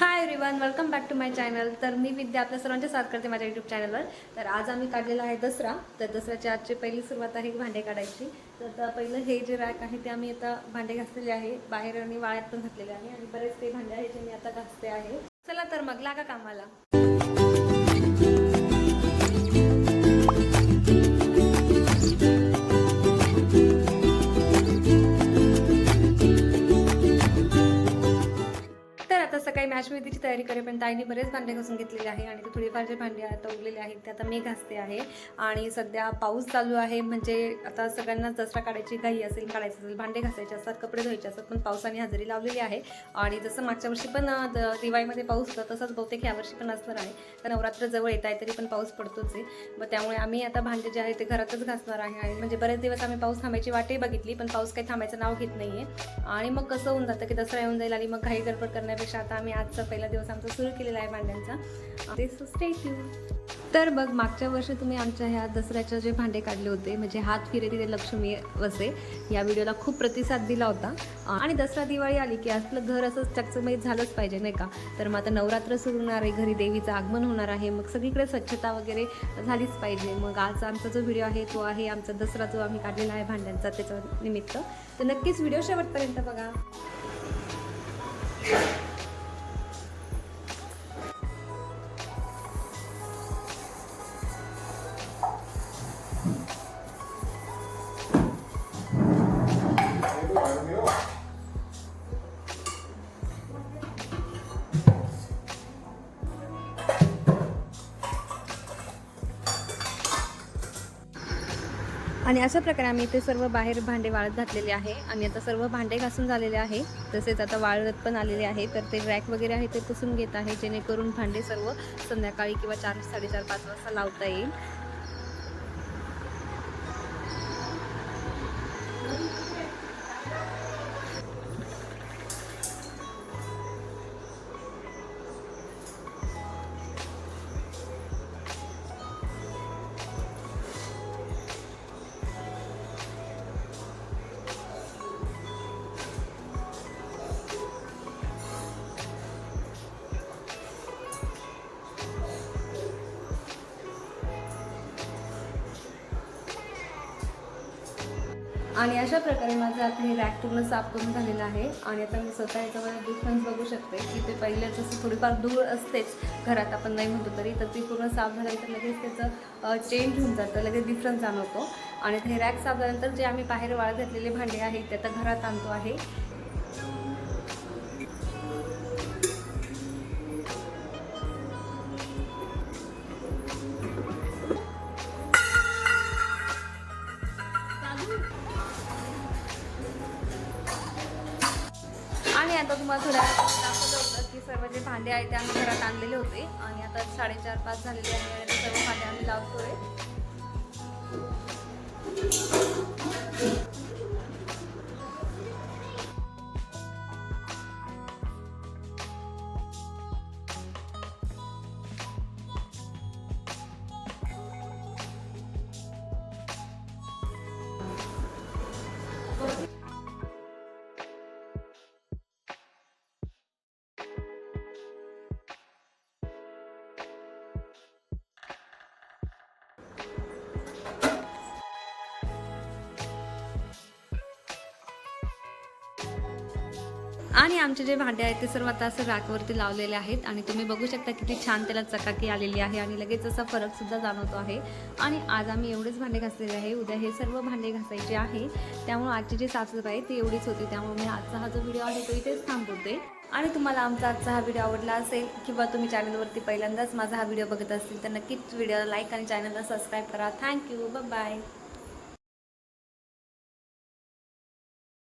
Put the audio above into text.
High everyone, welcome back to my channel. तर मी विद्या आपल्या सर्वांचे स्वागत करते माझ्या यूट्यूब चॅनलवर। तर आज आम्ही काढलेला आहे दसरा। तर दसऱ्याची आजची पहिली सुरुवात आहे भांडे काढायची। तर आता पहिलं हे जे रॅक आहे ते आम्ही आता भांडे घासलेले आहे, बाहेर आणि वाळ्यात पण घातलेले आहे आणि बरेच ते भांडे आहेत जे मी आता घासते आहे। चला तर मग लागा कामाला। सकाळी मॅच मेहंदीची तयारी करेपर्यंत आईने बरेच भांडे घासून घेतलेले आहे आणि ते थोडेफार जे भांडे आता उरलेले आहेत ते आता मी घासते आहे। आणि सध्या पाऊस चालू आहे, म्हणजे आता सगळ्यांना दसरा काढायची घाई असेल, काढायचं असेल, भांडे घासायचे असतात, कपडे धुवायचे असतात, पण पावसाने हजेरी लावलेली आहे। आणि जसं मागच्या वर्षी पण दिवाळीमध्ये पाऊस होता तसंच बहुतेक यावर्षी पण असणार आहे। तर नवरात्र जवळ येत आहे तरी पण पाऊस पडतोच आहे। मग त्यामुळे आम्ही आता भांडे जे आहे ते घरातच घासणार आहे। आणि म्हणजे बरेच दिवस आम्ही पाऊस थांबायची वाटही बघितली, पण पाऊस काही थांबायचं नाव घेत नाहीये। आणि मग कसं होऊन जातं की दसरा येऊन जाईल आणि मग घाई गडबड करण्यापेक्षा आता आम्ही आजचा पहिला दिवस आमचा सुरू केलेला आहे भांड्यांचा। ते स्टे ट्यून्ड। तर बघ, मागच्या वर्षी तुम्ही आमच्या ह्या दसऱ्याचे जे भांडे काढले होते, म्हणजे हात फिरे तिथे लक्ष्मी वसे, या व्हिडिओला खूप प्रतिसाद दिला होता। आणि दसरा दिवाळी आली की आपलं घर असं चकचकीत झालंच पाहिजे, नाही का? तर मग आता नवरात्र सुरू होणार आहे, घरी देवीचं आगमन होणार आहे, मग सगळीकडे स्वच्छता वगैरे झालीच पाहिजे। मग आज आमचा जो व्हिडिओ आहे तो आहे आमचा दसरा जो आम्ही काढलेला आहे भांड्यांचा, त्याच्या निमित्त। तर नक्कीच व्हिडिओ शेवटपर्यंत बघा। आणि अशा प्रकारे आम्ही इथे सर्व बाहेर भांडे वाळत घातलेले आहे आणि आता सर्व भांडे घासून झालेले आहे, तसेच आता वाळत पण आलेले आहे। तर ते रॅक वगैरे आहे ते पुसून घेत आहे, जेणेकरून भांडे सर्व संध्याकाळी किंवा 4, 4:30, 5 वाजता लावता येईल। आणि अशा प्रकारे माझं आता हे रॅक पूर्ण साफ करून झालेलं आहे। आणि आता मी स्वतः याच्यामध्ये डिफरन्स बघू शकते की ते पहिल्या जसं थोडीफार धूळ असतेच घरात, आपण नाही म्हणतो तरी, तर ती पूर्ण साफ झाल्यानंतर लगेच त्याचं चेंज होऊन जातं, लगेच डिफरन्स जाणवतो। आणि हे रॅक साफ झाल्यानंतर जे आम्ही बाहेर वाळत घातलेले भांडे आहेत ते आता घरात आणतो आहे। आणि आता तुम्हाला थोड्या दाखवलं होतं की सर्व जे भांडे आहेत ते आम्ही घरात आणलेले होते आणि आता 4:30, 5 झालेले आहे आणि सर्व भांडे आम्ही लावतोय। आणि आमचे जे भांडे आहेत ते सर्व आता असं रॅकवरती लावलेले आहेत आणि तुम्ही बघू शकता किती छान त्याला चकाकी आलेली आहे आणि लगेच असा फरकसुद्धा जाणवतो आहे। आणि आज आम्ही एवढेच भांडे घासलेले आहे, उद्या हे सर्व भांडे घासायचे आहे। त्यामुळे आजची जी साफसफाई ती एवढीच होती, त्यामुळे मी आजचा हा जो व्हिडिओ आहे तो इथेच थांबवते। आणि तुम्हाला आमचा आजचा हा व्हिडिओ आवडला असेल किंवा तुम्ही चॅनलवरती पहिल्यांदाच माझा हा व्हिडिओ बघत असतील तर नक्कीच व्हिडिओला लाईक आणि चॅनलला सबस्क्राईब करा। Thank you, bye bye.